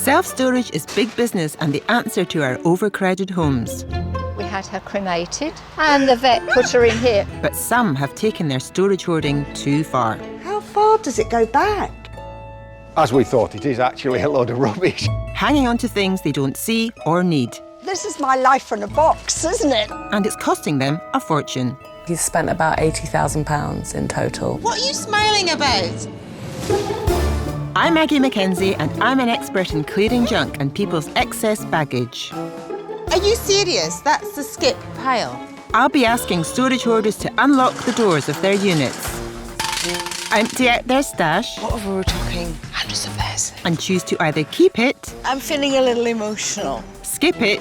Self-storage is big business and the answer to our overcrowded homes. We had her cremated and the vet put her in here. But some have taken their storage hoarding too far. How far does it go back? As we thought, it is actually a load of rubbish. Hanging on to things they don't see or need. This is my life in a box, isn't it? And it's costing them a fortune. He's spent about £80,000 in total. What are you smiling about? I'm Aggie MacKenzie and I'm an expert in clearing junk and people's excess baggage. Are you serious? That's the skip pile. I'll be asking storage hoarders to unlock the doors of their units, empty out their stash, What are we talking? Hundreds of thousands. and choose to either keep it, I'm feeling a little emotional. skip it,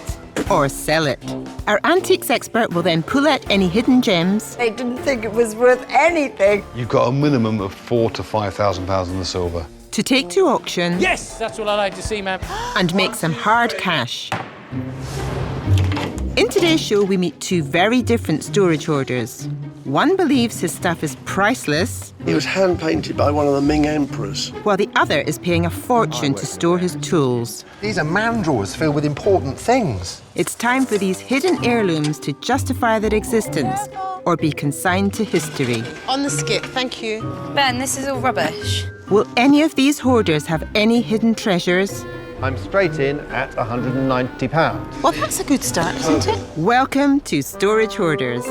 or sell it. Our antiques expert will then pull out any hidden gems. They didn't think it was worth anything. You've got a minimum of £4,000 to £5,000 in the silver. To take to auction. Yes, that's what I like to see, ma'am. And make some hard cash. In today's show, we meet two very different storage hoarders. One believes his stuff is priceless, It was hand-painted by one of the Ming emperors. while the other is paying a fortune to store his tools. These are man drawers filled with important things. It's time for these hidden heirlooms to justify their existence or be consigned to history. On the skip, thank you. Ben, this is all rubbish. Will any of these hoarders have any hidden treasures? I'm straight in at £190. Well, that's a good start, isn't it? Welcome to Storage Hoarders.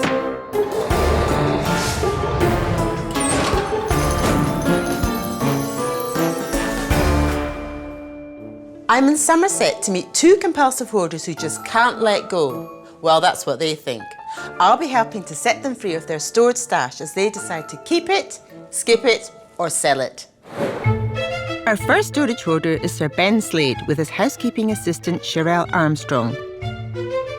I'm in Somerset to meet two compulsive hoarders who just can't let go. Well, that's what they think. I'll be helping to set them free of their stored stash as they decide to keep it, skip it, or sell it. Our first storage hoarder is Sir Ben Slade with his housekeeping assistant Sherelle Armstrong.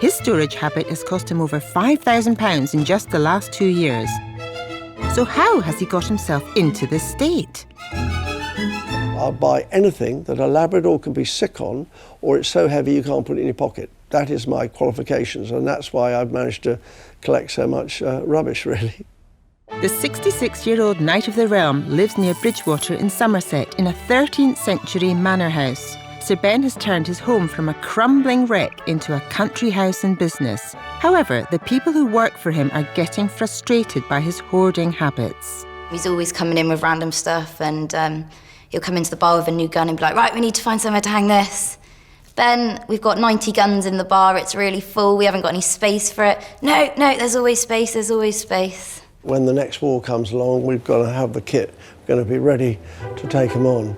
His storage habit has cost him over £5,000 in just the last 2 years. So how has he got himself into this state? I'll buy anything that a Labrador can be sick on, or it's so heavy you can't put it in your pocket. That is my qualifications, and that's why I've managed to collect so much rubbish, really. The 66-year-old Knight of the Realm lives near Bridgewater in Somerset in a 13th century manor house. Sir Ben has turned his home from a crumbling wreck into a country house and business. However, the people who work for him are getting frustrated by his hoarding habits. He's always coming in with random stuff and he'll come into the bar with a new gun and be like, right, we need to find somewhere to hang this. Ben, we've got 90 guns in the bar, it's really full, we haven't got any space for it. No, there's always space, there's always space. When the next war comes along, we've got to have the kit. We're going to be ready to take them on.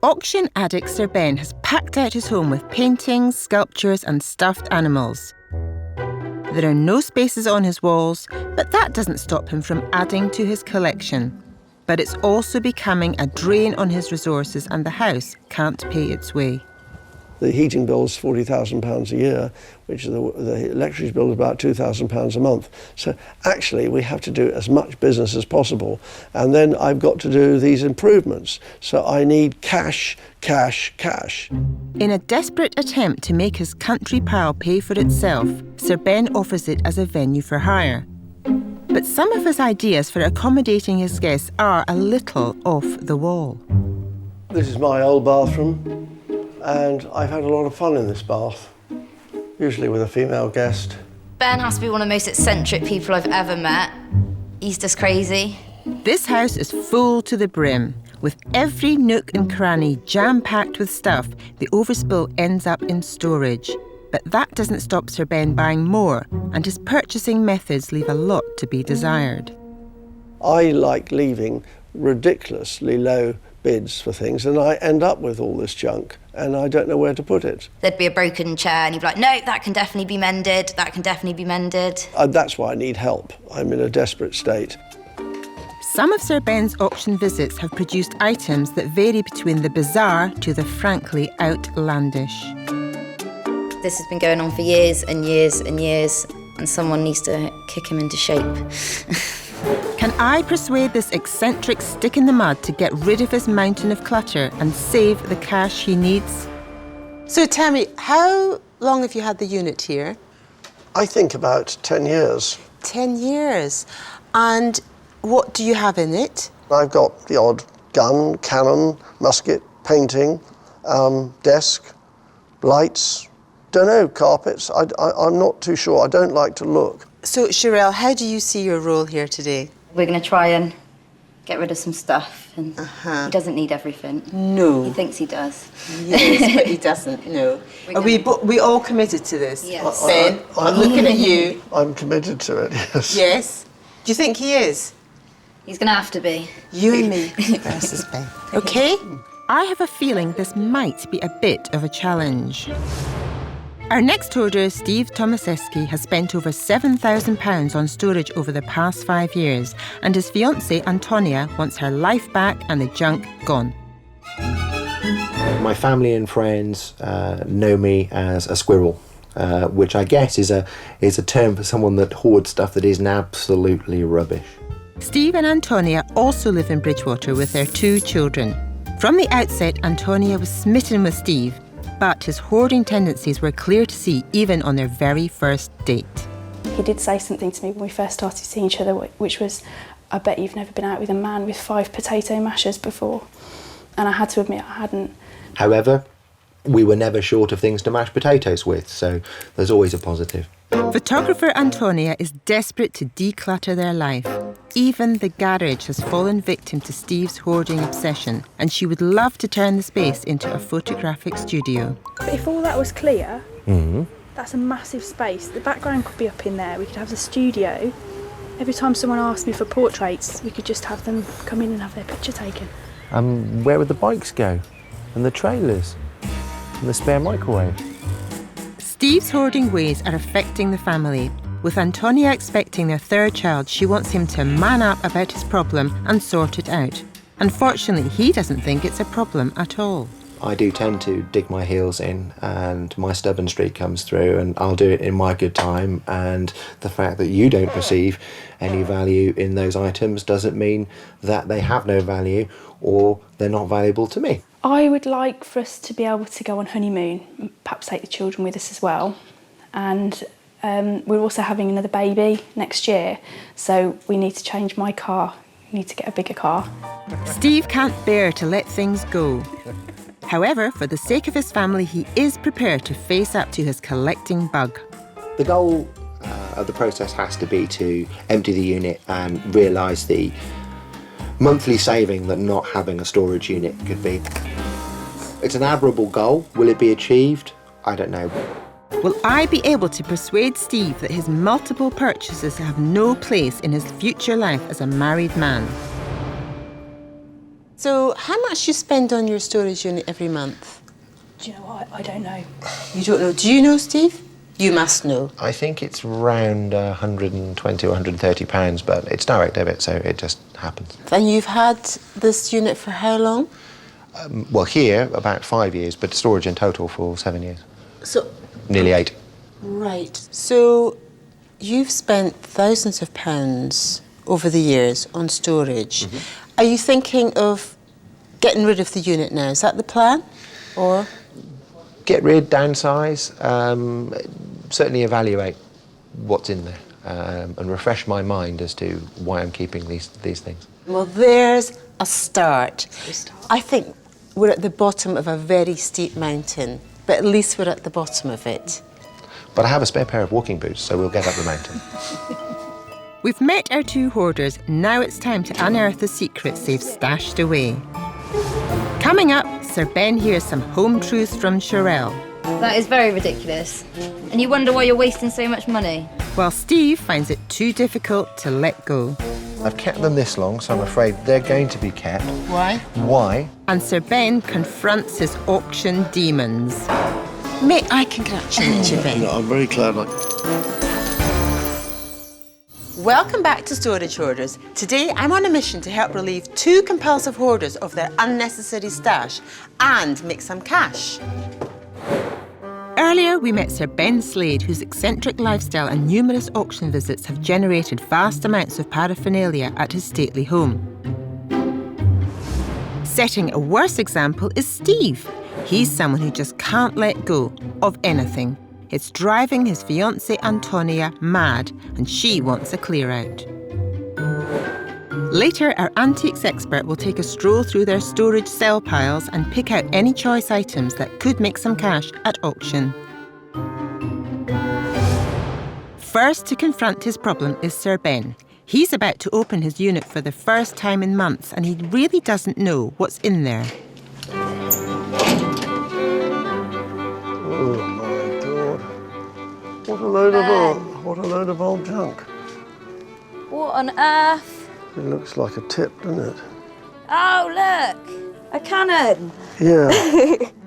Auction addict Sir Ben has packed out his home with paintings, sculptures and stuffed animals. There are no spaces on his walls, but that doesn't stop him from adding to his collection. But it's also becoming a drain on his resources and the house can't pay its way. The heating bill is £40,000 a year, which is the electricity bill is about £2,000 a month. So actually we have to do as much business as possible. And then I've got to do these improvements. So I need cash, cash, cash. In a desperate attempt to make his country pile pay for itself, Sir Ben offers it as a venue for hire. But some of his ideas for accommodating his guests are a little off the wall. This is my old bathroom, and I've had a lot of fun in this bath, usually with a female guest. Ben has to be one of the most eccentric people I've ever met. He's just crazy. This house is full to the brim. With every nook and cranny jam-packed with stuff, the overspill ends up in storage. But that doesn't stop Sir Ben buying more, and his purchasing methods leave a lot to be desired. I like leaving ridiculously low bids for things, and I end up with all this junk, and I don't know where to put it. There'd be a broken chair and he'd be like, no, that can definitely be mended, that can definitely be mended. That's why I need help. I'm in a desperate state. Some of Sir Ben's auction visits have produced items that vary between the bizarre to the frankly outlandish. This has been going on for years and years and years, and someone needs to kick him into shape. Can I persuade this eccentric stick in the mud to get rid of his mountain of clutter and save the cash he needs? So tell me, how long have you had the unit here? I think about 10 years. 10 years. And what do you have in it? I've got the odd gun, cannon, musket, painting, desk, lights, don't know, carpets. I'm not too sure. I don't like to look. So, Sherelle, how do you see your role here today? We're going to try and get rid of some stuff, and he doesn't need everything. No. He thinks he does. Yes, but he doesn't, no. Are we all committed to this? Yes. Ben, I'm looking at you. I'm committed to it, yes. Yes? Do you think he is? He's going to have to be. You and me versus Ben. Okay? I have a feeling this might be a bit of a challenge. Our next hoarder, Steve Tomaseski, has spent over £7,000 on storage over the past 5 years, and his fiancée, Antonia, wants her life back and the junk gone. My family and friends know me as a squirrel, which I guess is a term for someone that hoards stuff that is absolutely rubbish. Steve and Antonia also live in Bridgewater with their 2 children. From the outset, Antonia was smitten with Steve, but his hoarding tendencies were clear to see even on their very first date. He did say something to me when we first started seeing each other, which was, I bet you've never been out with a man with 5 potato mashers before. And I had to admit I hadn't. However, we were never short of things to mash potatoes with, so there's always a positive. Photographer Antonia is desperate to declutter their life. Even the garage has fallen victim to Steve's hoarding obsession, and she would love to turn the space into a photographic studio. But if all that was clear, that's a massive space. The background could be up in there. We could have the studio. Every time someone asked me for portraits, we could just have them come in and have their picture taken. Where would the bikes go? And the trailers? And the spare microwave? Steve's hoarding ways are affecting the family. With Antonia expecting their 3rd child, she wants him to man up about his problem and sort it out. Unfortunately, he doesn't think it's a problem at all. I do tend to dig my heels in, and my stubborn streak comes through, and I'll do it in my good time, and the fact that you don't perceive any value in those items doesn't mean that they have no value or they're not valuable to me. I would like for us to be able to go on honeymoon, perhaps take the children with us as well. And we're also having another baby next year, so we need to change my car. We need to get a bigger car. Steve can't bear to let things go. However, for the sake of his family, he is prepared to face up to his collecting bug. The goal of the process has to be to empty the unit and realise the monthly saving that not having a storage unit could be. It's an admirable goal. Will it be achieved? I don't know. Will I be able to persuade Steve that his multiple purchases have no place in his future life as a married man? So, how much do you spend on your storage unit every month? Do you know what? I don't know. You don't know. Do you know, Steve? You must know. I think it's around £120 or £130, but it's direct debit, so it just happens. And you've had this unit for how long? Well, here, about 5 years, but storage in total for 7 years. So, nearly 8. Right. So, you've spent thousands of pounds over the years on storage. Are you thinking of getting rid of the unit now? Is that the plan? Or? Get rid, downsize, certainly evaluate what's in there and refresh my mind as to why I'm keeping these things. Well, there's a start. I think we're at the bottom of a very steep mountain, but at least we're at the bottom of it. But I have a spare pair of walking boots, so we'll get up the mountain. We've met our 2 hoarders. Now it's time to unearth the secrets they've stashed away. Coming up, Sir Ben hears some home truths from Sherelle. That is very ridiculous. And you wonder why you're wasting so much money. While Steve finds it too difficult to let go. I've kept them this long, so I'm afraid they're going to be kept. Why? Why? And Sir Ben confronts his auction demons. May I congratulate you, Ben? I'm very glad. Welcome back to Storage Hoarders. Today I'm on a mission to help relieve 2 compulsive hoarders of their unnecessary stash and make some cash. Earlier, we met Sir Ben Slade, whose eccentric lifestyle and numerous auction visits have generated vast amounts of paraphernalia at his stately home. Setting a worse example is Steve. He's someone who just can't let go of anything. It's driving his fiancée Antonia mad, and she wants a clear out. Later, our antiques expert will take a stroll through their storage sell piles and pick out any choice items that could make some cash at auction. First to confront his problem is Sir Ben. He's about to open his unit for the first time in months and he really doesn't know what's in there. Oh my God. What a load of old junk. What on earth? It looks like a tip, doesn't it? Oh, look! A cannon! Yeah.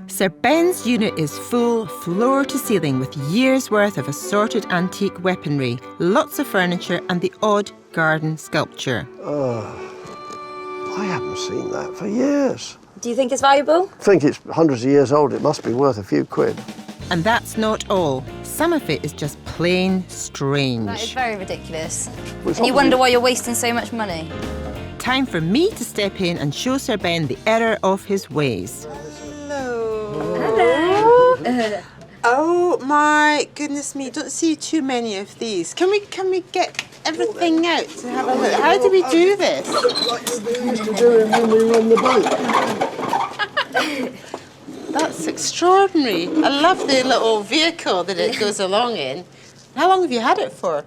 Sir Ben's unit is full, floor to ceiling, with years' worth of assorted antique weaponry, lots of furniture and the odd garden sculpture. I haven't seen that for years. Do you think it's valuable? I think it's hundreds of years old. It must be worth a few quid. And that's not all. Some of it is just plain strange. That is very ridiculous. And you wonder why you're wasting so much money. Time for me to step in and show Sir Ben the error of his ways. Hello. Oh my goodness me! Don't see too many of these. Can we get everything out to have a look? How do we do this? Like we used to do when we were on the boat. That's extraordinary. I love the little vehicle that it goes along in. How long have you had it for?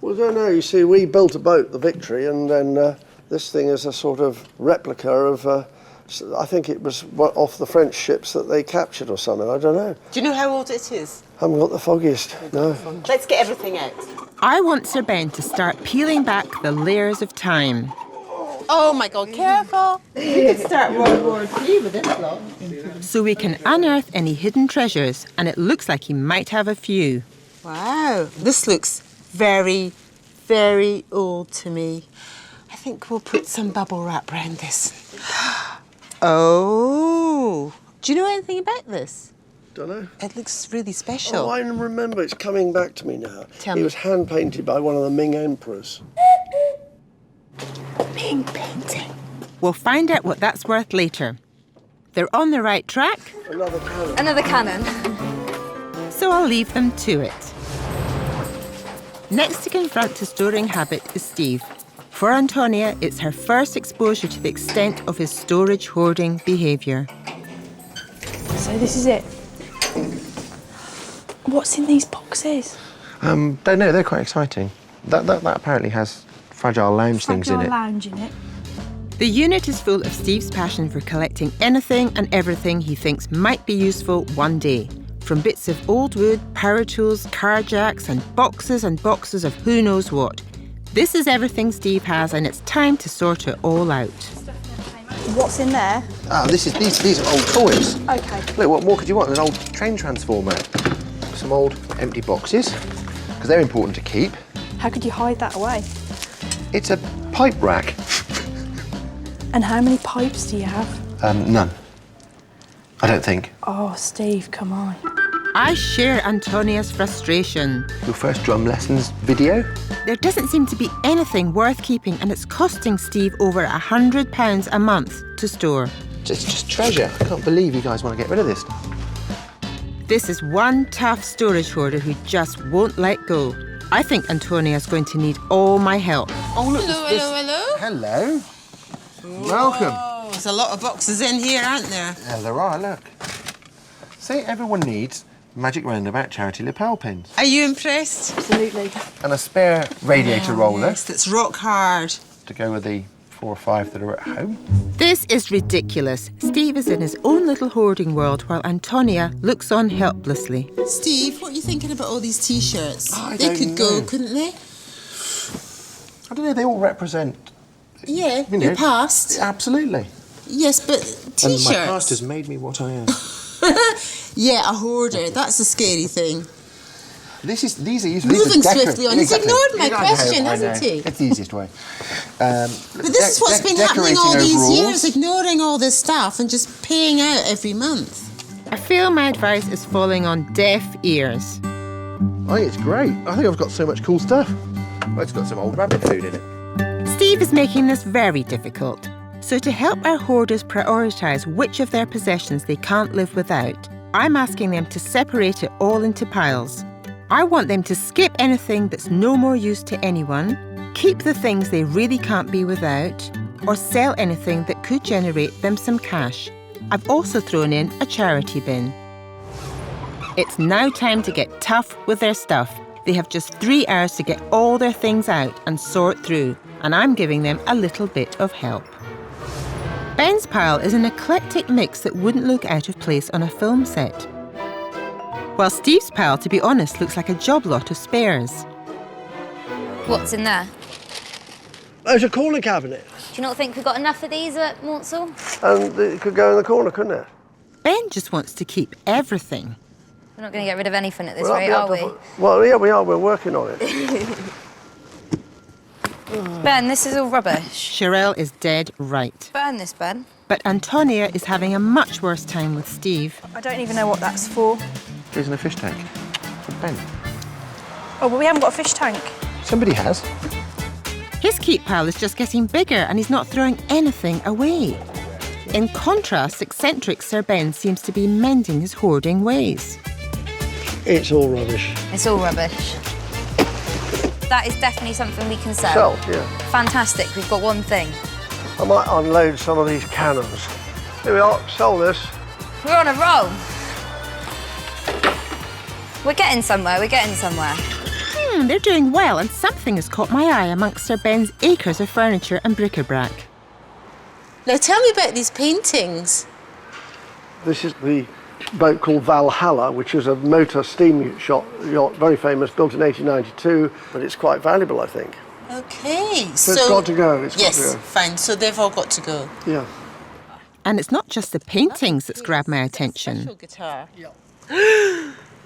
Well, I don't know. You see, we built a boat, the Victory, and then this thing is a sort of replica of, I think it was off the French ships that they captured or something. I don't know. Do you know how old it is? Haven't got the foggiest, no. Let's get everything out. I want Sir Ben to start peeling back the layers of time. Oh my God, careful. You could start World War III with this lot. So we can unearth any hidden treasures, and it looks like he might have a few. Wow, this looks very, very old to me. I think we'll put some bubble wrap around this. Oh, do you know anything about this? Don't know. It looks really special. Oh, I remember. It's coming back to me now. Tell me. It was hand-painted by one of the Ming emperors. Ming painting. We'll find out what that's worth later. They're on the right track. Another cannon. Another cannon. So I'll leave them to it. Next to confront his storing habit is Steve. For Antonia, it's her first exposure to the extent of his storage hoarding behaviour. So this is it. What's in these boxes? Don't know, they're quite exciting. That apparently has fragile lounge things in it. Lounge in it. The unit is full of Steve's passion for collecting anything and everything he thinks might be useful one day. From bits of old wood, power tools, car jacks and boxes of who knows what. This is everything Steve has and it's time to sort it all out. What's in there? These are old toys. Okay. Look, what more could you want? An old train transformer. Some old empty boxes, because they're important to keep. How could you hide that away? It's a pipe rack. And how many pipes do you have? None. I don't think. Oh, Steve, come on. I share Antonia's frustration. Your first drum lessons video? There doesn't seem to be anything worth keeping and it's costing Steve over £100 a month to store. It's just treasure. I can't believe you guys want to get rid of this stuff. This is one tough storage hoarder who just won't let go. I think Antonia's going to need all my help. Oh, look. Hello. Hello. Welcome. Oh, there's a lot of boxes in here, aren't there? Yeah, there are, look. Say everyone needs Magic Roundabout charity lapel pins. Are you impressed? Absolutely. And a spare radiator roller Yes, that's rock hard. to go with the 4 or 5 that are at home. This is ridiculous. Steve is in his own little hoarding world while Antonia looks on helplessly. Steve, what are you thinking about all these T-shirts? I They don't could go, know. couldn't they? I don't know, they all represent... Yeah, You know, your past. Absolutely. Yes, but T-shirts. And my past has made me what I am. Yeah, a hoarder. That's a scary thing. These are used. Moving these are swiftly on. He's ignored my question, hasn't he? It's the easiest way. But this is what's been happening all these years, ignoring all this stuff and just paying out every month. I feel my advice is falling on deaf ears. I think it's great. I think I've got so much cool stuff. Well, it's got some old rabbit food in it. Steve is making this very difficult. So to help our hoarders prioritise which of their possessions they can't live without, I'm asking them to separate it all into piles. I want them to skip anything that's no more use to anyone, keep the things they really can't be without, or sell anything that could generate them some cash. I've also thrown in a charity bin. It's now time to get tough with their stuff. They have just 3 hours to get all their things out and sort through, and I'm giving them a little bit of help. Ben's pile is an eclectic mix that wouldn't look out of place on a film set. While Steve's pile, to be honest, looks like a job lot of spares. What's in there? There's a corner cabinet. Do you not think we've got enough of these at Mortsel? And it could go in the corner, couldn't it? Ben just wants to keep everything. We're not going to get rid of anything at this rate, are we? Well, yeah, we are. We're working on it. Ben, this is all rubbish. Sherelle is dead right. Burn this, Ben. But Antonia is having a much worse time with Steve. I don't even know what that's for. Goes in a fish tank. For Ben. Oh, but we haven't got a fish tank. Somebody has. His keep pile is just getting bigger and he's not throwing anything away. In contrast, eccentric Sir Ben seems to be mending his hoarding ways. It's all rubbish. It's all rubbish. That is definitely something we can sell. Sell, yeah. Fantastic, we've got one thing. I might unload some of these cannons. Here we are, sell this. We're on a roll. We're getting somewhere, we're getting somewhere. They're doing well, and something has caught my eye amongst Sir Ben's acres of furniture and bric-a-brac. Now tell me about these paintings. This is the boat called Valhalla, which is a motor steam yacht, very famous, built in 1892, but it's quite valuable, I think. Okay, so it's got to go. It's got to go. Fine. So they've all got to go. Yeah. And it's not just the paintings that's grabbed my attention. Special guitar.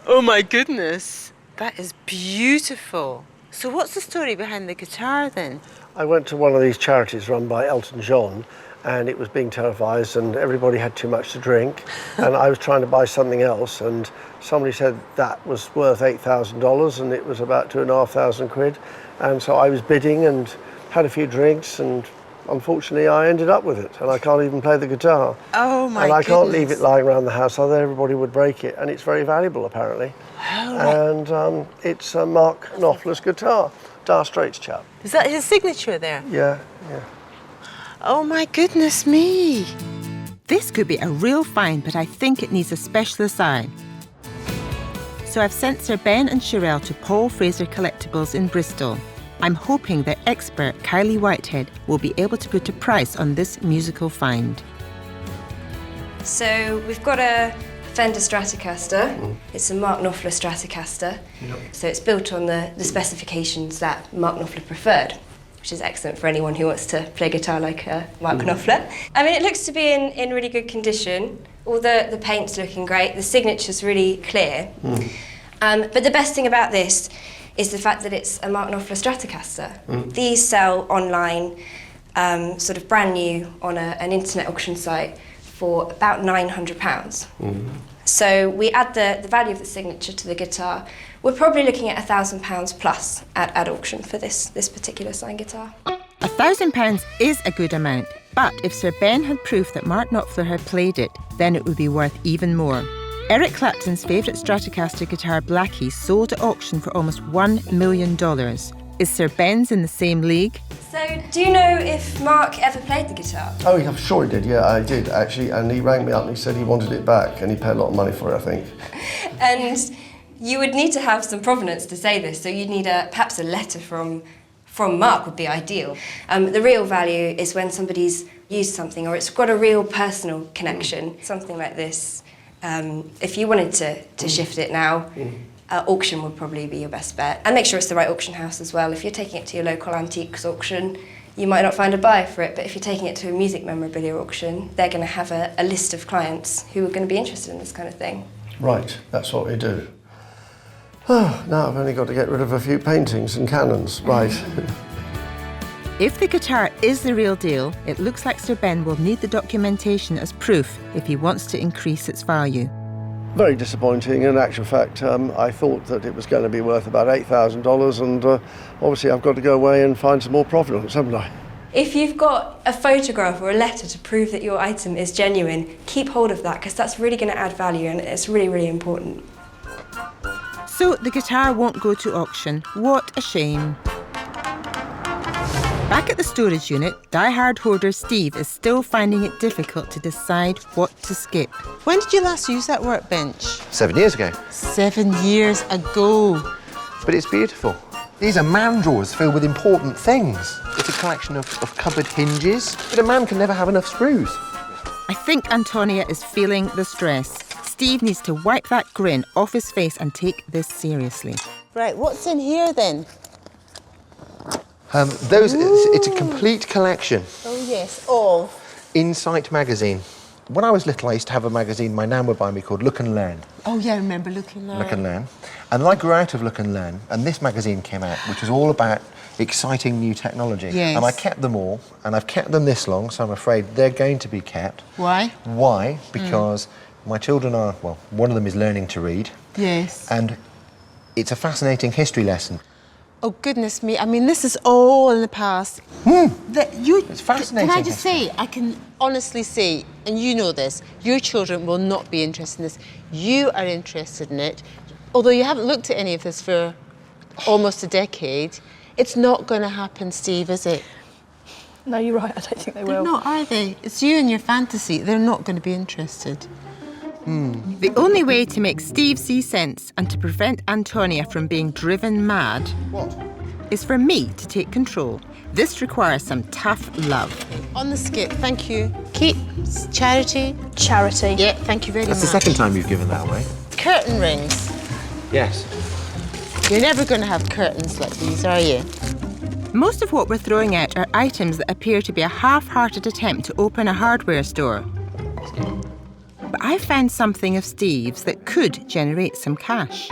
Oh my goodness, that is beautiful. So what's the story behind the guitar then? I went to one of these charities run by Elton John, and it was being televised and everybody had too much to drink and I was trying to buy something else and somebody said that was worth $8,000 and it was about £2,500 and so I was bidding and had a few drinks and unfortunately I ended up with it and I can't even play the guitar. Oh my And I can't goodness. leave it lying around the house, otherwise everybody would break it and it's very valuable apparently. And it's a Mark Knopfler's guitar, Dire Straits chap. Is that his signature there? Yeah, yeah. Oh my goodness me. This could be a real find, but I think it needs a specialist eye. So I've sent Sir Ben and Sherelle to Paul Fraser Collectibles in Bristol. I'm hoping that expert Kylie Whitehead will be able to put a price on this musical find. So we've got a Fender Stratocaster. It's a Mark Knopfler Stratocaster. Yep. So it's built on the specifications that Mark Knopfler preferred, which is excellent for anyone who wants to play guitar like Mark Knopfler. I mean, it looks to be in really good condition. All the paint's looking great. The signature's really clear. But the best thing about this is the fact that it's a Mark Knopfler Stratocaster. These sell online, sort of brand new on an internet auction site for about £900. So we add the value of the signature to the guitar. We're probably looking at £1,000 plus at auction for this particular signed guitar. £1,000 is a good amount, but if Sir Ben had proof that Mark Knopfler had played it, then it would be worth even more. Eric Clapton's favourite Stratocaster guitar Blackie sold at auction for almost $1 million. Is Sir Ben's in the same league? So, do you know if Mark ever played the guitar? Oh, I'm sure he did, yeah, I did actually, and he rang me up and he said he wanted it back and he paid a lot of money for it, I think. And you would need to have some provenance to say this, so you'd need perhaps a letter from Mark would be ideal. The real value is when somebody's used something or it's got a real personal connection, something like this. If you wanted to shift it now, auction would probably be your best bet. And make sure it's the right auction house as well. If you're taking it to your local antiques auction, you might not find a buyer for it, but if you're taking it to a music memorabilia auction, they're going to have a list of clients who are going to be interested in this kind of thing. Right, that's what we do. Oh, now I've only got to get rid of a few paintings and cannons, right. If the guitar is the real deal, it looks like Sir Ben will need the documentation as proof if he wants to increase its value. Very disappointing. In actual fact, I thought that it was going to be worth about $8,000 and obviously I've got to go away and find some more provenance, haven't I? If you've got a photograph or a letter to prove that your item is genuine, keep hold of that because that's really going to add value and it's really, really important. So the guitar won't go to auction. What a shame. Back at the storage unit, die-hard hoarder Steve is still finding it difficult to decide what to skip. When did you last use that workbench? 7 years ago. 7 years ago. But it's beautiful. These are man drawers filled with important things. It's a collection of cupboard hinges, but a man can never have enough screws. I think Antonia is feeling the stress. Steve needs to wipe that grin off his face and take this seriously. Right, what's in here then? It's a complete collection. Oh yes, of? Insight magazine. When I was little, I used to have a magazine my nan would buy me called Look and Learn. Oh yeah, I remember Look and Learn. Look and Learn. And then I grew out of Look and Learn, and this magazine came out, which was all about exciting new technology. Yes. And I kept them all, and I've kept them this long, so I'm afraid they're going to be kept. Why? Why? Because my children are, well, one of them is learning to read. Yes. And it's a fascinating history lesson. Oh, goodness me. I mean, this is all in the past. It's fascinating. Can I just say, I can honestly say, and you know this, your children will not be interested in this. You are interested in it. Although you haven't looked at any of this for almost a decade, it's not going to happen, Steve, is it? No, you're right. I don't think they will. They're not, are they? It's you and your fantasy. They're not going to be interested. The only way to make Steve see sense and to prevent Antonia from being driven mad is for me to take control. This requires some tough love. On the skip, thank you. Keep charity. Charity. Yeah, thank you very much. That's the second time you've given that away. Curtain rings. Yes. You're never going to have curtains like these, are you? Most of what we're throwing out are items that appear to be a half-hearted attempt to open a hardware store. But I found something of Steve's that could generate some cash.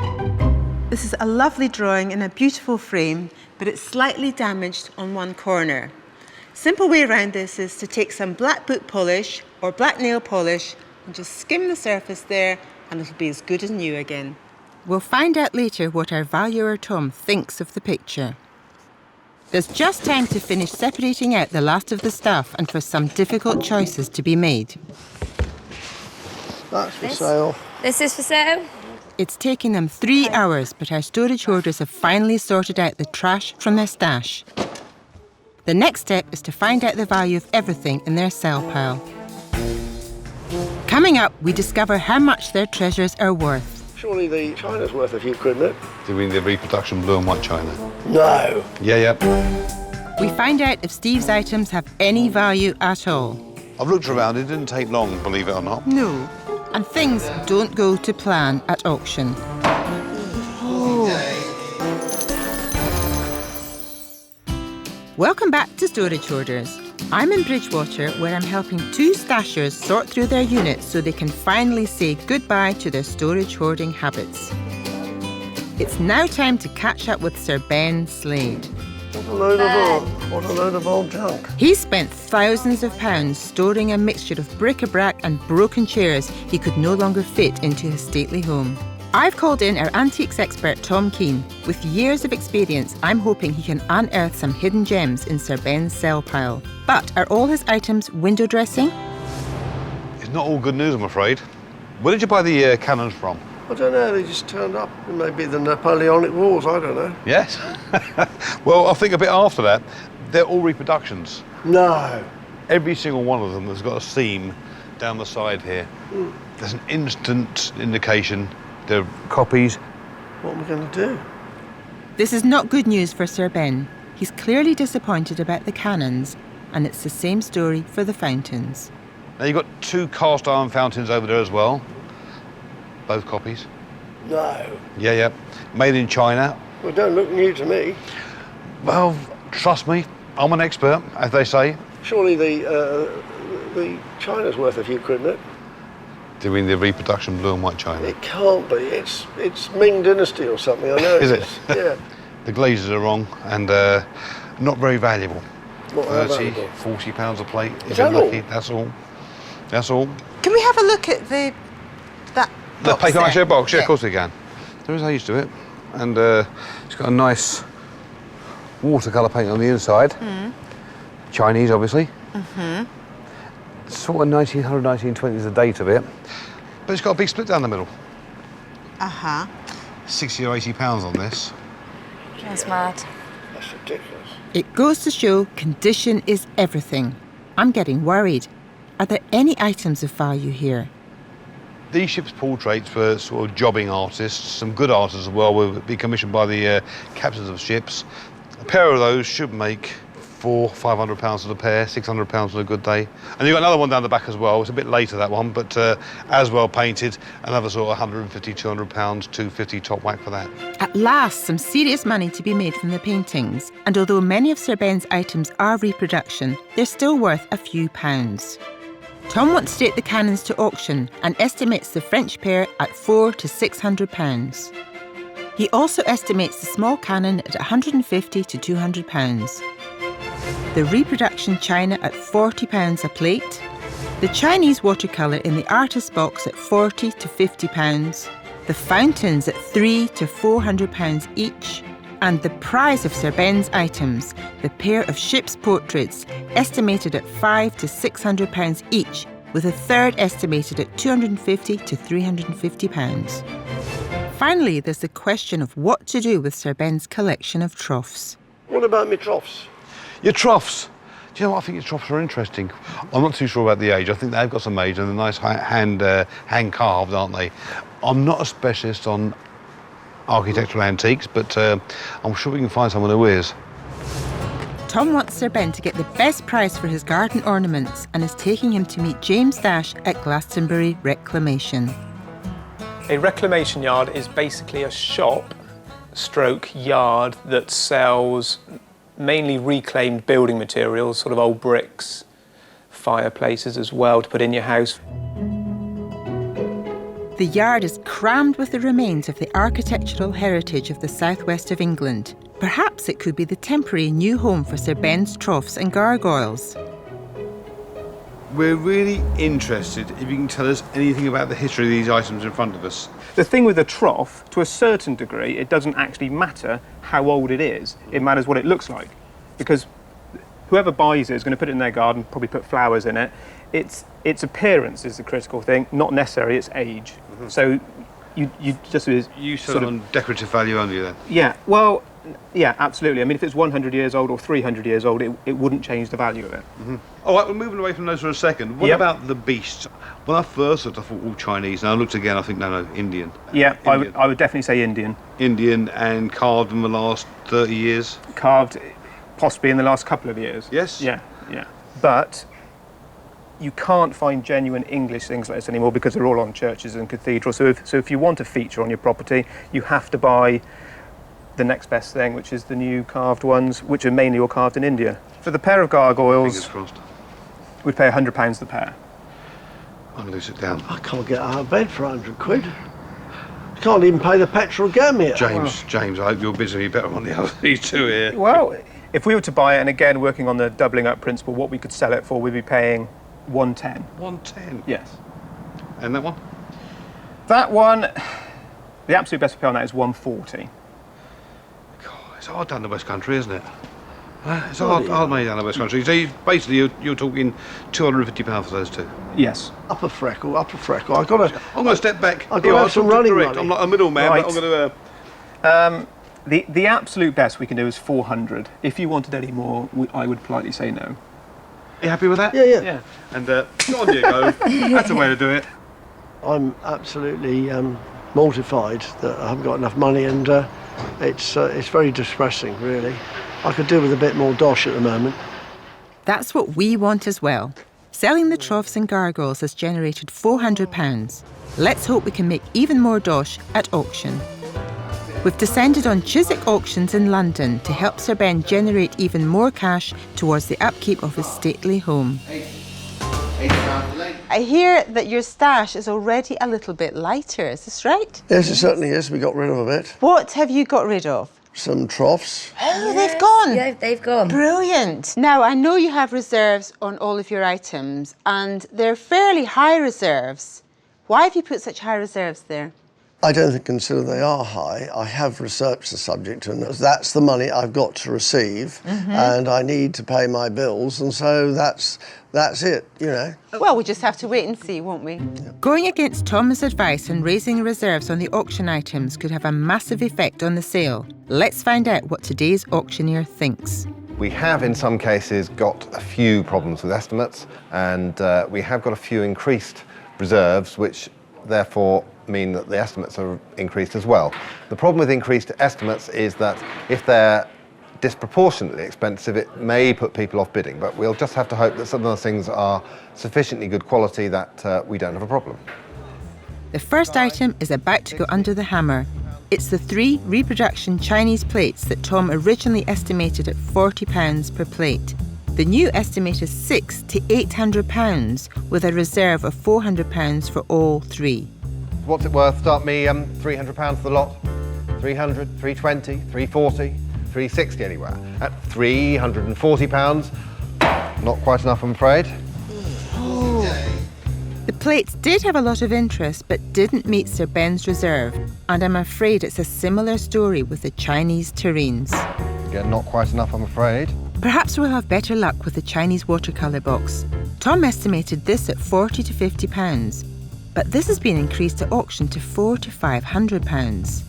This is a lovely drawing in a beautiful frame, but it's slightly damaged on one corner. Simple way around this is to take some black boot polish or black nail polish and just skim the surface there, and it'll be as good as new again. We'll find out later what our valuer Tom thinks of the picture. There's just time to finish separating out the last of the stuff and for some difficult choices to be made. That's for sale. This is for sale? It's taken them 3 hours, but our storage hoarders have finally sorted out the trash from their stash. The next step is to find out the value of everything in their sell pile. Coming up, we discover how much their treasures are worth. Surely the china's worth a few quid, isn't it? Do you mean the reproduction blue and white china? No. Yeah. We find out if Steve's items have any value at all. I've looked around, it didn't take long, believe it or not. No. And things don't go to plan at auction. Welcome back to Storage Hoarders. I'm in Bridgewater, where I'm helping 2 stashers sort through their units so they can finally say goodbye to their storage hoarding habits. It's now time to catch up with Sir Ben Slade. What a load of old junk. He spent thousands of pounds storing a mixture of bric-a-brac and broken chairs he could no longer fit into his stately home. I've called in our antiques expert Tom Keane. With years of experience, I'm hoping he can unearth some hidden gems in Sir Ben's sell pile. But are all his items window dressing? It's not all good news, I'm afraid. Where did you buy the cannons from? I don't know, they just turned up. It may be the Napoleonic Wars, I don't know. Yes. Well, I think a bit after that, they're all reproductions. No. Every single one of them has got a seam down the side here. There's an instant indication they're copies. What am I going to do? This is not good news for Sir Ben. He's clearly disappointed about the cannons, and it's the same story for the fountains. Now you've got 2 cast iron fountains over there as well. Both copies. No. Yeah. Made in China. Well, don't look new to me. Well, trust me, I'm an expert, as they say. Surely the china's worth a few quid, isn't it? Do you mean the reproduction blue and white china? It can't be. It's Ming Dynasty or something, I know. Is it? Yeah. The glazes are wrong and not very valuable. Not that 30, valuable. 40 pounds a plate. Is that all? Lucky. That's all. That's all. Can we have a look at that The box paper there? mache box, yeah, of course we can. There is how you used to it. And it's got a nice watercolour paint on the inside. Chinese, obviously. Sort of 1900, 1920 is the date of it. But it's got a big split down the middle. 60 or 80 pounds on this. That's mad. That's ridiculous. It goes to show condition is everything. I'm getting worried. Are there any items of value here? These ships' portraits were sort of jobbing artists, some good artists as well, will be commissioned by the captains of ships. A pair of those should make £400-500 for the pair, £600 on a good day. And you've got another one down the back as well. It's a bit later, that one, but as well painted. Another sort of £150-200, £250 top whack for that. At last, some serious money to be made from the paintings. And although many of Sir Ben's items are reproduction, they're still worth a few pounds. Tom wants to take the cannons to auction and estimates the French pair at £400 to £600. He also estimates the small cannon at £150 to £200. The reproduction china at £40 a plate, the Chinese watercolour in the artist's box at £40 to £50, the fountains at £300 to £400 each, and the prize of Sir Ben's items, the pair of ship's portraits, estimated at £500 to £600 each, with a third estimated at £250 to £350. Finally, there's the question of what to do with Sir Ben's collection of troughs. What about my troughs? Your troughs. Do you know what? I think your troughs are interesting. I'm not too sure about the age. I think they've got some age and they're nice hand carved, aren't they? I'm not a specialist on architectural antiques, but I'm sure we can find someone who is. Tom wants Sir Ben to get the best price for his garden ornaments and is taking him to meet James Dash at Glastonbury Reclamation. A reclamation yard is basically a shop stroke yard that sells mainly reclaimed building materials, sort of old bricks, fireplaces as well to put in your house. The yard is crammed with the remains of the architectural heritage of the southwest of England. Perhaps it could be the temporary new home for Sir Ben's troughs and gargoyles. We're really interested if you can tell us anything about the history of these items in front of us. The thing with a trough, to a certain degree, it doesn't actually matter how old it is. It matters what it looks like. Because whoever buys it is going to put it in their garden, probably put flowers in it. Its appearance is the critical thing, not necessarily its age. Mm-hmm. So you just... You sell it on decorative value only then? Yeah, well, yeah, absolutely. I mean, if it's 100 years old or 300 years old, it wouldn't change the value of it. Mm-hmm. All right, we're moving away from those for a second. What about the beasts? When I first looked, I thought all Chinese. Now I looked again, I think, no, Indian. Yeah, Indian. I would definitely say Indian. Indian and carved in the last 30 years? Carved possibly in the last couple of years. Yes? Yeah. But you can't find genuine English things like this anymore because they're all on churches and cathedrals. So if you want a feature on your property, you have to buy the next best thing, which is the new carved ones, which are mainly all carved in India. For the pair of gargoyles, fingers crossed, we'd pay £100 the pair. I'm going to sit down. I can't get out of bed for £100. I can't even pay the petrol to get me here. James, I hope you're busy better on the other these two here. Well, if we were to buy it, and again, working on the doubling up principle, what we could sell it for, we'd be paying £110. £110? Yes. And that one? That one, the absolute best we pay on that is £140. God, it's hard down the West Country, isn't it? It's hard money down the West Country. So you're talking £250 for those two? Yes. Upper freckle. I'm going to step back. I've got to have some running money. I'm not a middleman, right. but I'm going to... The absolute best we can do is £400. If you wanted any more, I would politely say no. You happy with that? Yeah. And on you go. That's the way to do it. I'm absolutely mortified that I haven't got enough money, and it's very distressing, really. I could do with a bit more dosh at the moment. That's what we want as well. Selling the troughs and gargoyles has generated £400. Let's hope we can make even more dosh at auction. We've descended on Chiswick Auctions in London to help Sir Ben generate even more cash towards the upkeep of his stately home. I hear that your stash is already a little bit lighter, is this right? Yes, it certainly is. We got rid of a bit. What have you got rid of? Some troughs. Oh, they've gone? Yeah, they've gone. Brilliant. Now, I know you have reserves on all of your items, and they're fairly high reserves. Why have you put such high reserves there? I don't consider they are high. I have researched the subject, and that's the money I've got to receive, and I need to pay my bills, and so that's it, you know. Well, we just have to wait and see, won't we? Yeah. Going against Tom's advice and raising reserves on the auction items could have a massive effect on the sale. Let's find out what today's auctioneer thinks. We have, in some cases, got a few problems with estimates, and we have got a few increased reserves, which therefore mean that the estimates are increased as well. The problem with increased estimates is that if they're disproportionately expensive, it may put people off bidding, but we'll just have to hope that some of those things are sufficiently good quality that we don't have a problem. The first item is about to go under the hammer. It's the 3 reproduction Chinese plates that Tom originally estimated at £40 per plate. The new estimate is £600 to £800, with a reserve of £400 for all 3. What's it worth? Start me £300 for the lot. 300, 320, 340, 360 anywhere. At £340, not quite enough, I'm afraid. The plates did have a lot of interest, but didn't meet Sir Ben's reserve, and I'm afraid it's a similar story with the Chinese terrines. Again, not quite enough, I'm afraid. Perhaps we'll have better luck with the Chinese watercolour box. Tom estimated this at £40 to £50, but this has been increased at auction to £400 to £500.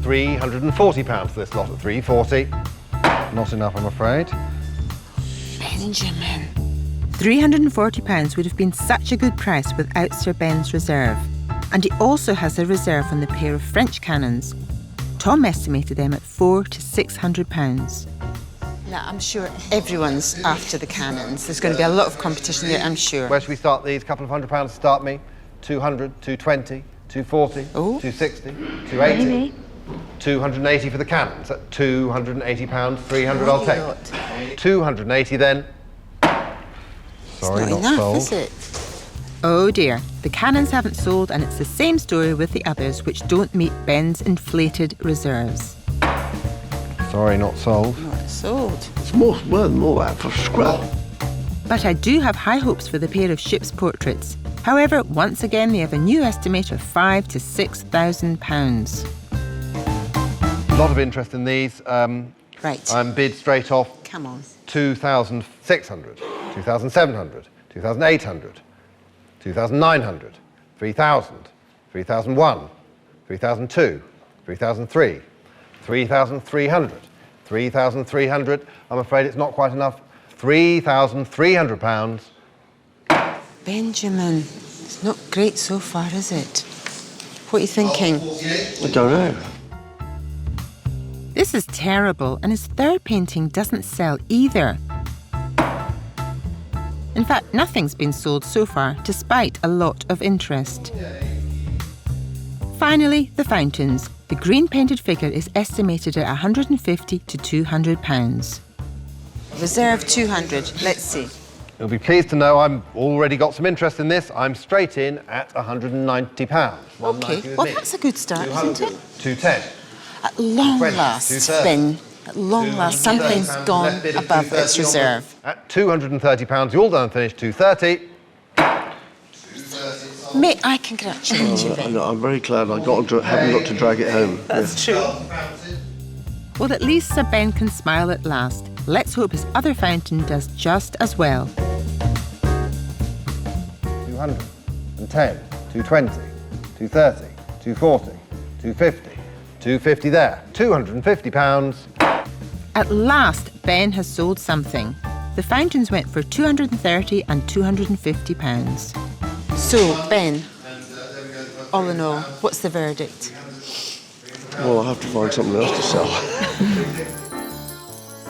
£340 for this lot at 340. Not enough, I'm afraid. Benjamin. £340 would have been such a good price without Sir Ben's reserve. And he also has a reserve on the pair of French cannons. Tom estimated them at £400 to £600. Now, I'm sure everyone's after the cannons. There's going to be a lot of competition there, I'm sure. Where should we start these? Couple of £100 to start me. 200, 220, 240, 260, 280. Maybe. 280 for the cannons. At £280, 300 I'll take. 280 then. Sorry, it's not enough, sold. is it? Oh dear, the cannons haven't sold, and it's the same story with the others which don't meet Ben's inflated reserves. Sorry, not sold. Not sold. It's worth more that for scrap. But I do have high hopes for the pair of ship's portraits. However, once again, they have a new estimate of £5,000 to £6,000. A lot of interest in these. Right. I'm bid straight off. Come on. 2,600, 2,700, 2,800, 2,900, 3,000, 3,001, 3,002, 3,003, 3,300, 3,300. I'm afraid it's not quite enough. £3,300. Benjamin, it's not great so far, is it? What are you thinking? I don't know. This is terrible, and his third painting doesn't sell either. In fact, nothing's been sold so far, despite a lot of interest. Finally, the fountains. The green painted figure is estimated at £150 to £200. Reserve 200, let's see. You'll be pleased to know I've already got some interest in this. I'm straight in at £190. OK, well, that's a good start, isn't it? 210. At long last, Ben, at long last, something's gone above its reserve. At £230, you all done and finished. 230. May I congratulate you, Ben? I'm very glad haven't got to drag it home. That's true. Well, at least Sir Ben can smile at last. Let's hope his other fountain does just as well. 200, 210, 220, 230, 240, 250, 250 there. £250. At last, Ben has sold something. The fountains went for £230 and £250. So, Ben, all in all, what's the verdict? Well, I'll have to find something else to sell.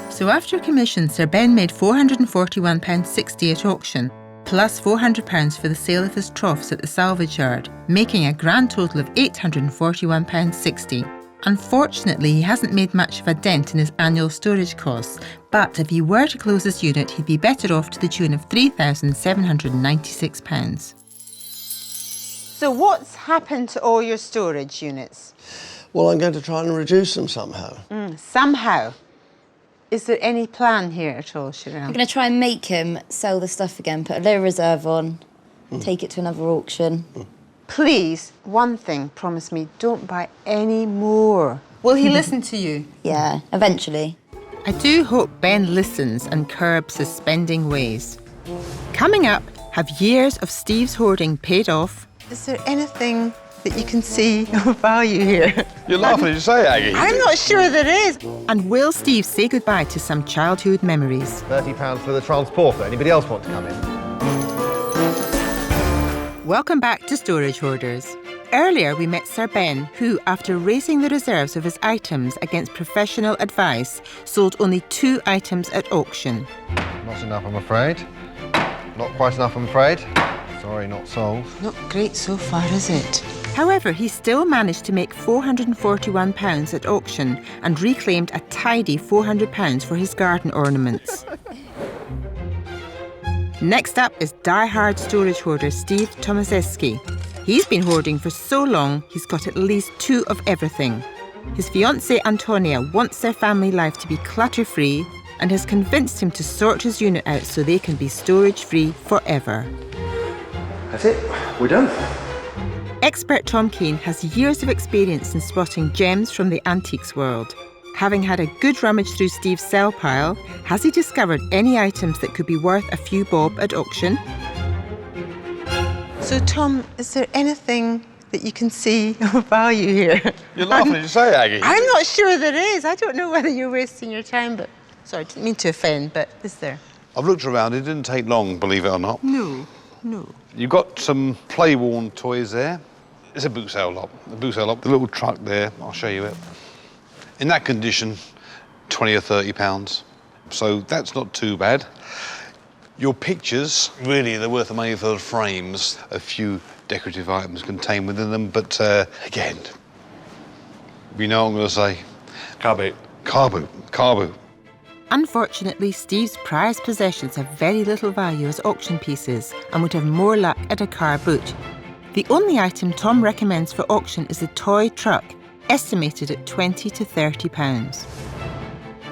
So after commission, Sir Ben made £441.60 at auction, plus £400 for the sale of his troughs at the salvage yard, making a grand total of £841.60. Unfortunately, he hasn't made much of a dent in his annual storage costs, but if he were to close his unit, he'd be better off to the tune of £3,796. So what's happened to all your storage units? Well, I'm going to try and reduce them somehow. Somehow. Is there any plan here at all, Shirelle? I'm going to try and make him sell the stuff again, put a low reserve on, take it to another auction. Please, one thing, promise me, don't buy any more. Will he listen to you? Yeah, eventually. I do hope Ben listens and curbs his spending ways. Coming up, have years of Steve's hoarding paid off? Is there anything that you can see of value here? You're laughing as you say, Aggie. I'm not sure there is. And will Steve say goodbye to some childhood memories? £30 for the transporter. Anybody else want to come in? Welcome back to Storage Hoarders. Earlier we met Sir Ben, who, after raising the reserves of his items against professional advice, sold only 2 items at auction. Not enough, I'm afraid. Not quite enough, I'm afraid. Sorry, not sold. Not great so far, is it? However, he still managed to make £441 at auction and reclaimed a tidy £400 for his garden ornaments. Next up is die-hard storage hoarder Steve Tomaseski. He's been hoarding for so long, he's got at least 2 of everything. His fiancée Antonia wants their family life to be clutter-free and has convinced him to sort his unit out so they can be storage-free forever. That's it, we're done. Expert Tom Kane has years of experience in spotting gems from the antiques world. Having had a good rummage through Steve's sell pile, has he discovered any items that could be worth a few bob at auction? So, Tom, is there anything that you can see of value here? You're laughing as you say, Aggie. I'm not sure there is. I don't know whether you're wasting your time, but... Sorry, I didn't mean to offend, but is there? I've looked around, it didn't take long, believe it or not. No. You've got some play-worn toys there. It's a boot sale lot. The boot sale lot, the little truck there, I'll show you it. In that condition, 20 or 30 pounds. So that's not too bad. Your pictures, really, they're worth the money for the frames. A few decorative items contained within them, but again, you know what I'm going to say. Car boot. Unfortunately, Steve's prized possessions have very little value as auction pieces and would have more luck at a car boot. The only item Tom recommends for auction is a toy truck, estimated at £20 to £30.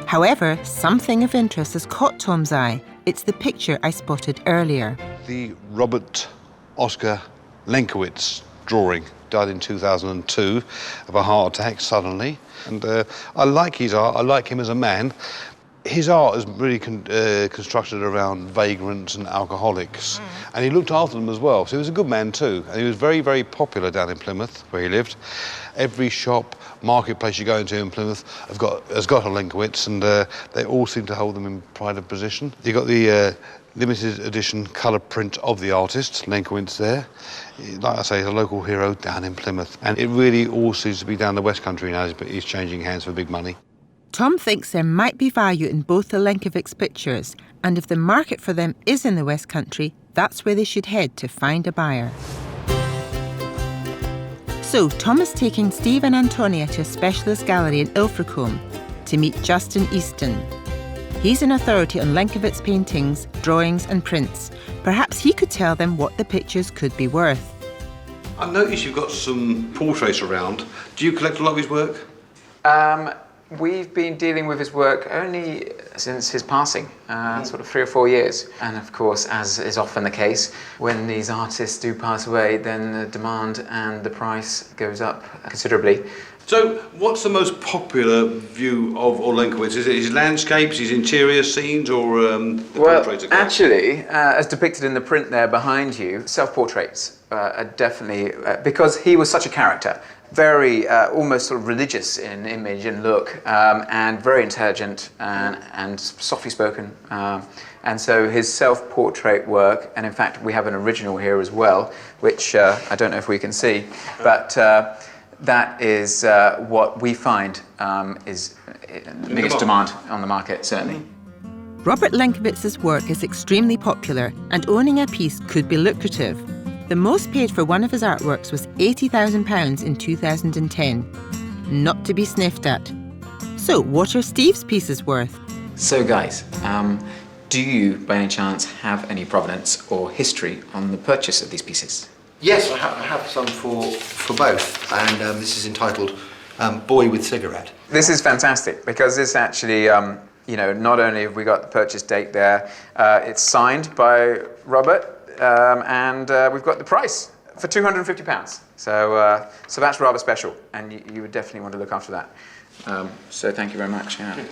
However, something of interest has caught Tom's eye. It's the picture I spotted earlier. The Robert Oscar Lenkowitz drawing, died in 2002 of a heart attack suddenly. And I like his art, I like him as a man. His art is really constructed around vagrants and alcoholics. And he looked after them as well, so he was a good man too. And he was very, very popular down in Plymouth, where he lived. Every shop, marketplace you go into in Plymouth has got a Lenkowitz, and they all seem to hold them in pride of position. You've got the limited edition colour print of the artist, Lenkowitz there. Like I say, he's a local hero down in Plymouth. And it really all seems to be down the West Country now, but he's changing hands for big money. Tom thinks there might be value in both the Lenkowitz pictures, and if the market for them is in the West Country, that's where they should head to find a buyer. So Tom is taking Steve and Antonia to a specialist gallery in Ilfracombe to meet Justin Easton. He's an authority on Lenkowitz paintings, drawings and prints. Perhaps he could tell them what the pictures could be worth. I noticed you've got some portraits around. Do you collect a lot of his work? We've been dealing with his work only since his passing, sort of 3 or 4 years. And of course, as is often the case, when these artists do pass away, then the demand and the price goes up considerably. So, what's the most popular view of Lenkowitz? Is it his landscapes, his interior scenes, or the portraits? Well, actually, as depicted in the print there behind you, self-portraits are definitely, because he was such a character, very almost sort of religious in image and look, and very intelligent and softly spoken. And so his self-portrait work, and in fact we have an original here as well, which I don't know if we can see, but that is what we find is the biggest demand on the market, certainly. Robert Lenkowitz's work is extremely popular, and owning a piece could be lucrative. The most paid for one of his artworks was £80,000 in 2010. Not to be sniffed at. So, what are Steve's pieces worth? So guys, do you by any chance have any provenance or history on the purchase of these pieces? Yes, I have some for both, and this is entitled Boy with Cigarette. This is fantastic, because this actually, you know, not only have we got the purchase date there, it's signed by Robert, and we've got the price for £250. So that's rather special, and you would definitely want to look after that. So thank you very much. Yeah.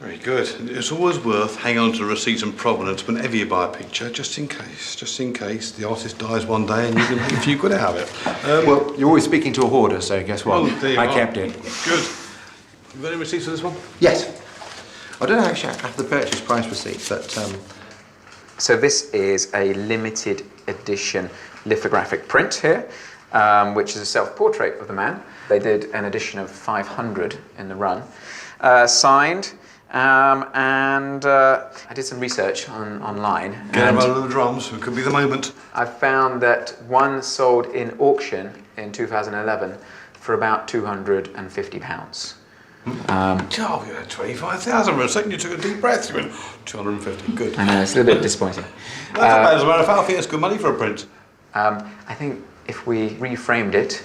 Very good. It's always worth hanging on to receipts and provenance whenever you buy a picture, just in case the artist dies one day and you can make a few quid out of it. Well, you're always speaking to a hoarder, so guess what? Oh, there you I are. kept it. Good. You got any receipts for this one? Yes. I don't actually have the purchase price receipt, but... So this is a limited edition lithographic print here, which is a self-portrait of the man. They did an edition of 500 in the run, signed. And I did some research online. Get him out of the drums, it could be the moment. I found that one sold in auction in 2011 for about £250. Oh, you had 25,000 for a second. You took a deep breath. You went, 250, good. I know, it's a little bit disappointing. That's not bad as a matter of fact. I think it's good money for a print. I think if we reframed it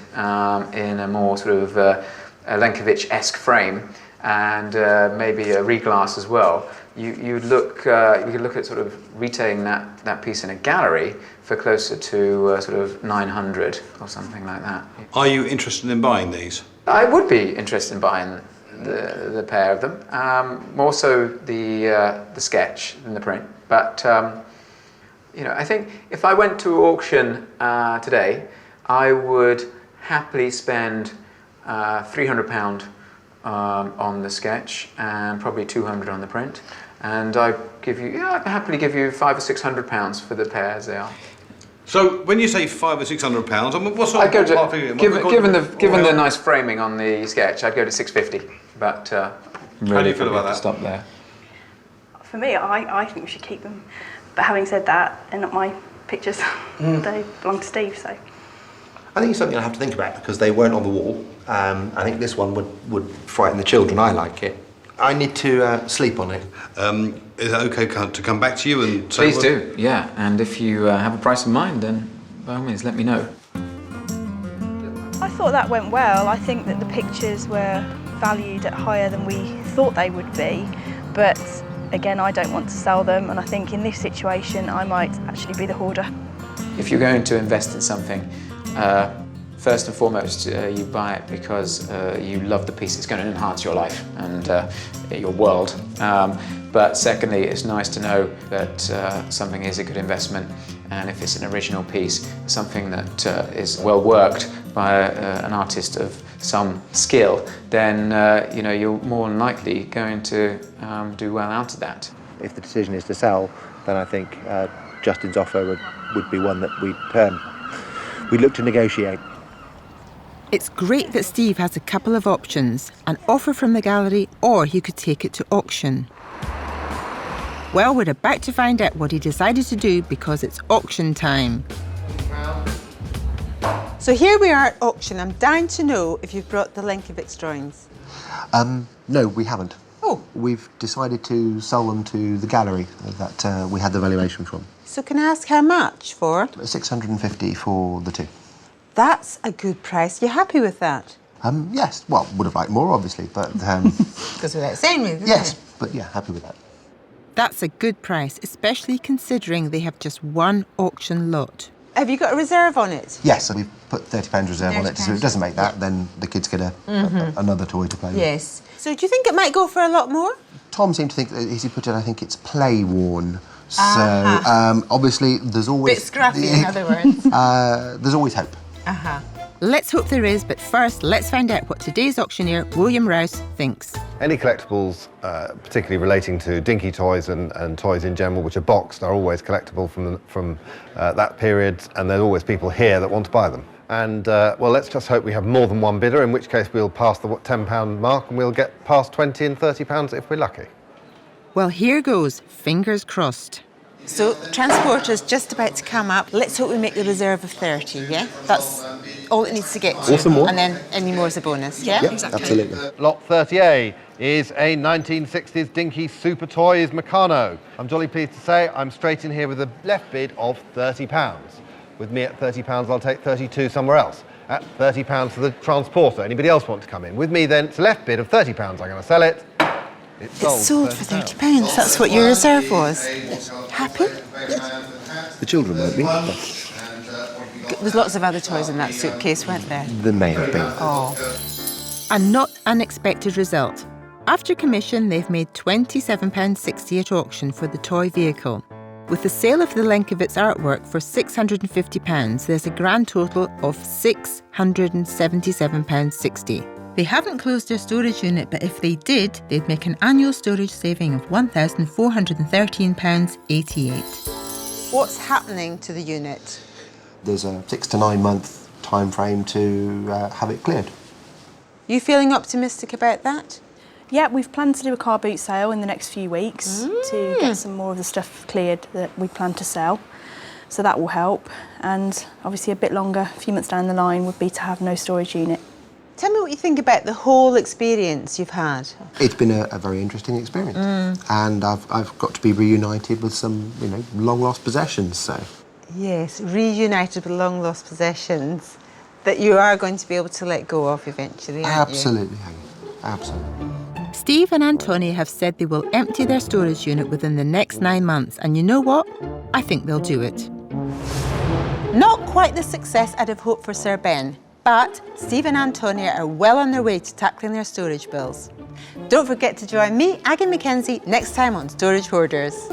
in a more sort of a Lenkovich-esque frame, and maybe a reglass as well, you could look at sort of retailing that piece in a gallery for closer to sort of 900 or something like that. Are you interested in buying these? I would be interested in buying the pair of them, more so the sketch than the print. But you know, I think if I went to auction today, I would happily spend £300 on the sketch and probably 200 on the print, and I'd happily give you £500 or £600 for the pair as they are. So when you say £500 or £600, I mean, what sort I'd go of to, given the nice framing on the sketch, I'd go to £650. But how do you feel about that? Stop there. For me, I think we should keep them. But having said that, they're not my pictures. They belong to Steve, so. I think it's something I have to think about because they weren't on the wall. I think this one would frighten the children. I like it. I need to sleep on it. Is that okay to come back to you and say... Please do, yeah. And if you have a price in mind, then by all means, let me know. I thought that went well. I think that the pictures were valued at higher than we thought they would be. But again, I don't want to sell them. And I think in this situation, I might actually be the hoarder. If you're going to invest in something, first and foremost, you buy it because you love the piece. It's going to enhance your life and your world. But secondly, it's nice to know that something is a good investment, and if it's an original piece, something that is well worked by an artist of some skill, then you know, you're more than likely going to do well out of that. If the decision is to sell, then I think Justin's offer would be one that we'd look to negotiate. It's great that Steve has a couple of options, an offer from the gallery, or he could take it to auction. Well, we're about to find out what he decided to do because it's auction time. So here we are at auction. I'm dying to know if you've brought the Lenkovich drawings. No, we haven't. Oh. We've decided to sell them to the gallery that we had the valuation from. So can I ask how much for? 650 for the two. That's a good price. You happy with that? Yes. Well, would have liked more, obviously, but... Goes without saying, isn't yes, it? but yeah, happy with that. That's a good price, especially considering they have just one auction lot. Have you got a reserve on it? Yes, so we've put £30 reserve on it, so if it doesn't make that, then the kids get another toy to play with. Yes. So do you think it might go for a lot more? Tom seemed to think, as he put it, I think it's play-worn. So, obviously, there's always... Bit scrappy, in other words. There's always hope. Let's hope there is, but first, let's find out what today's auctioneer, William Rouse, thinks. Any collectibles, particularly relating to dinky toys and toys in general, which are boxed, are always collectible from that period, and there's always people here that want to buy them. And, well, let's just hope we have more than one bidder, in which case we'll pass the £10 mark and we'll get past £20 and £30 if we're lucky. Well, here goes, fingers crossed. So, transporter's just about to come up. Let's hope we make the reserve of 30, yeah? That's all it needs to get to. Awesome, more. And then any more is a bonus, yeah? Yep, exactly. Absolutely. Lot 30A is a 1960s dinky super toys Meccano. I'm jolly pleased to say I'm straight in here with a left bid of £30. With me at £30, I'll take 32 somewhere else. At £30 for the transporter. Anybody else want to come in? With me then, it's a left bid of £30. I'm going to sell it. It's sold for £30. That's what your reserve was. Happy? The children won't be. There's lots of other toys in that suitcase, weren't there? There may have been. Oh. A not unexpected result. After commission, they've made £27.60 at auction for the toy vehicle. With the sale of the link of its artwork for £650, there's a grand total of £677.60. They haven't closed their storage unit, but if they did, they'd make an annual storage saving of £1,413.88. What's happening to the unit? There's a 6 to 9 month time frame to have it cleared. You feeling optimistic about that? Yeah, we've planned to do a car boot sale in the next few weeks to get some more of the stuff cleared that we plan to sell. So that will help. And obviously a bit longer, a few months down the line, would be to have no storage unit. Tell me what you think about the whole experience you've had. It's been a very interesting experience. And I've got to be reunited with some, long lost possessions, so. Yes, reunited with long lost possessions that you are going to be able to let go of eventually, aren't Absolutely, Aggie. Absolutely. Steve and Antonia have said they will empty their storage unit within the next 9 months, and you know what? I think they'll do it. Not quite the success I'd have hoped for Sir Ben, but Steve and Antonia are well on their way to tackling their storage bills. Don't forget to join me, Aggie MacKenzie, next time on Storage Hoarders.